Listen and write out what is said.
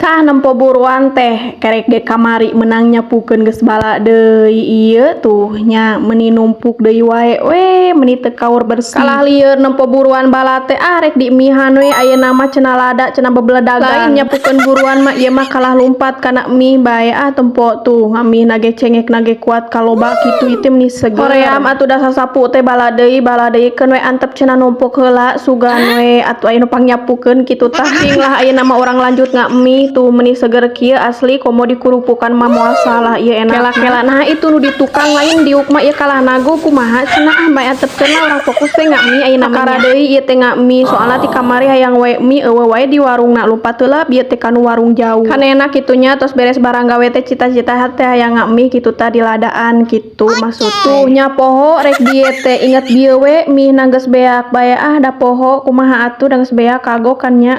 Tah nempo buruan teh kerek ge kamari menang nyapukeun geus bala deui ieu tuh nya meuni numpuk deui wae we meuni teu kaur bersih. Kalah lieur nempo buruan bala teh rek diemihan we ayeuna mah cenah lada cenah bebeledagan. Lain nyapukeun buruan mah ieu mah kalah lumpat kana mie bae tempo tuh ngamih nage cengek nage kuat kaloba kitu ieu meuni seger. Hoream atuh da sasapu teh bala deui keun we antep cenah numpuk heula sugan we atuh aya nu pangnyapukeun kitu tah. Cing lah ayeuna mah urang lanjut ngami tuh meni seger kieu asli komo dikurupukan mah moal salah ieu enak kela nah itu nu di tukang lain diuk mah ieu kalah nago kumaha cenah bae antepkeun lah urang fokus we ngami ayeuna mah deui ieu teh ngami soalna ti kamari hayang we mie eueuh wae di warungna lumpat heula ieu teh kanu warung jauh kan enak kitunya tos beres barang gawe teh cita-cita teh hayang ngami kitu tah di ladaan kitu maksud tuh nya poho rek dieu teh inget bieu we mie na geus beak bae da poho kumaha atuh da geus beak kagok kan nya